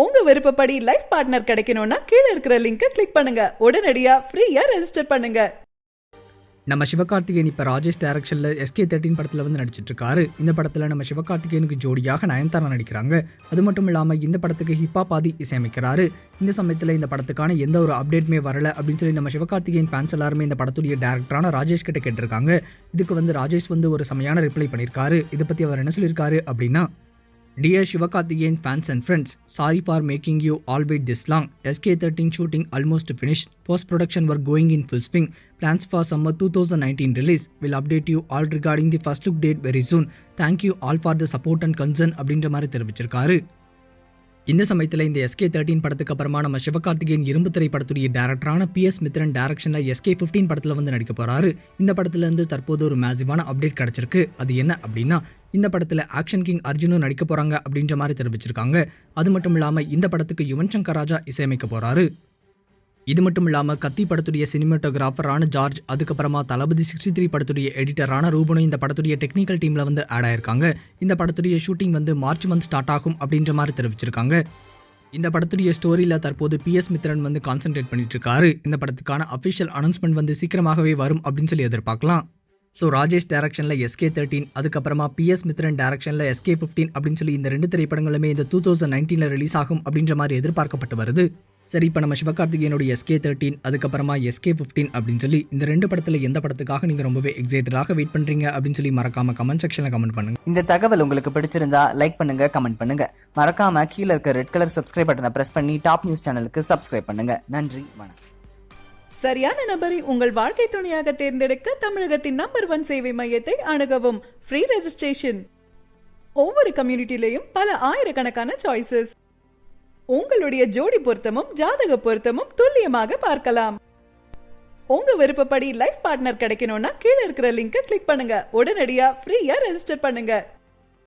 உங்க விருப்பப்படி life partner கிடைக்கணும்னா கீழ இருக்கிற லிங்கை கிளிக் பண்ணுங்க. உடனடியா ஃப்ரீயா ரெஜிஸ்டர் பண்ணுங்க. நம்ம சிவகார்த்திகேயன் இப்போ ராஜேஷ் டைரக்ஷனில் SK13 படத்தில் வந்து நடிச்சிட்டு இருக்காரு. இந்த படத்தில் நம்ம சிவகார்த்திகேயனுக்கு ஜோடியாக நயன்தாரா நடிக்கிறாங்க. அது மட்டும் இல்லாமல் இந்த படத்துக்கு ஹிப்ஹாப் ஆதி இசையமைக்கிறாரு. இந்த சமயத்தில் இந்த படத்துக்கான எந்த ஒரு அப்டேட்டுமே வரல அப்படின்னு சொல்லி நம்ம சிவகார்த்திகேயன் ஃபேன்ஸ் எல்லாருமே இந்த படத்துடைய டேரக்டரான ராஜேஷ் கிட்ட கேட்டிருக்காங்க. இதுக்கு வந்து ராஜேஷ் வந்து ஒரு செமையான ரிப்ளை பண்ணியிருக்காரு. இதை பற்றி அவர் என்ன சொல்லியிருக்காரு அப்படின்னா, Dear Sivakarthikeyan fans and friends, sorry for making you all wait this long. SK13 shooting almost finished. Post-production work going in full swing. Plans for summer 2019 release. Will update you all regarding the first look date very soon. Thank you all for the support and concern அப்படின்ற மாதிரி தெரிவிச்சிருக்காரு. இந்த சமயத்தில் இந்த SK13 படத்துக்கு அப்புறமா நம்ம சிவகார்த்திகேயன் இரும்பு திரை படத்துடைய டேரக்டரான PS மித்ரன் டைரக்ஷனில் SK15 படத்தில் வந்து நடிக்க போறாரு. இந்த படத்துல இருந்து தற்போது ஒரு மேசிவான அப்டேட் கிடைச்சிருக்கு. அது என்ன அப்படின்னா, இந்த படத்தில் ஆக்ஷன் கிங் அர்ஜுனும் நடிக்க போறாங்க அப்படின்ற மாதிரி தெரிவிச்சிருக்காங்க. அது மட்டும் இல்லாமல் இந்த படத்துக்கு யுவன் சங்கர் ராஜா இசையமைக்க போறாரு. இது மட்டும் இல்லாமல் கத்தி படத்துடைய சினிமாட்டோகிராஃபரான ஜார்ஜ், அதுக்கப்புறமா தளபதி 63 படத்துடைய எடிட்டரான ரூபனும் இந்த படத்துடைய டெக்னிக்கல் டீமில் வந்து ஆட் ஆயிருக்காங்க. இந்த படத்துடைய ஷூட்டிங் வந்து மார்ச் மந்த் ஸ்டார்ட் ஆகும் அப்படின்ற மாதிரி தெரிவிச்சிருக்காங்க. இந்த படத்துடைய ஸ்டோரியில் தற்போது PS மித்ரன் வந்து கான்சென்ட்ரேட் பண்ணிட்டு இருக்காரு. இந்த படத்துக்கான அஃபிஷியல் அனௌன்ஸ்மெண்ட் வந்து சீக்கிரமாகவே வரும் அப்படின்னு சொல்லி எதிர்பார்க்கலாம். ஸோ ராஜேஷ் டைரக்ஷனில் SK13, அதுக்கப்புறமா PS மித்ரன் டைரக்ஷனில் SK15 அப்படின்னு சொல்லி இந்த 2 திரைப்படங்களுமே இந்த 2019 ரிலீஸ் ஆகும் அப்படின்ற மாதிரி எதிர்பார்க்கப்பட்டு வருது. சரி, இப்போ நம்ம சிவகார்த்திகேயனுடைய SK13, அதுக்கப்புறமா SK15 அப்படின்னு சொல்லி இந்த 2 படத்தில் எந்த படத்துக்காக நீங்கள் ரொம்பவே எக்ஸைட்டடாக வெயிட் பண்ணுறீங்க அப்படின்னு சொல்லி மறக்காம கமெண்ட் செக்ஷனில் கமெண்ட் பண்ணுங்க. இந்த தகவல் உங்களுக்கு பிடிச்சிருந்தா லைக் பண்ணுங்க, கமெண்ட் பண்ணுங்க. மறக்காம கீழே இருக்க ரெட் கலர் சப்ஸ்கிரைப் பட்டனை பிரஸ் பண்ணி டாப் நியூஸ் சேனலுக்கு சப்ஸ்கிரைப் பண்ணுங்க. நன்றி, வணக்கம். சரியான நபரை உங்கள் வாழ்க்கை துணையாக தேர்ந்தெடுக்க தமிழகத்தின் நம்பர் 1 சேவை மையத்தை அணுகவும். Free registration. ஒவ்வொரு கம்யூனிட்டிலையும் பல ஆயிரக்கணக்கான சாய்ஸஸ். உங்களுடைய ஜோடி பொருத்தமும் ஜாதக பொருத்தமும் துல்லியமாக பார்க்கலாம். உங்க விருப்பப்படி லைஃப் பார்ட்னர் கிடைக்கணும்னா கீழ இருக்கிற லிங்கை கிளிக் பண்ணுங்க. உடனடியா ஃப்ரீயா ரெஜிஸ்டர் பண்ணுங்க.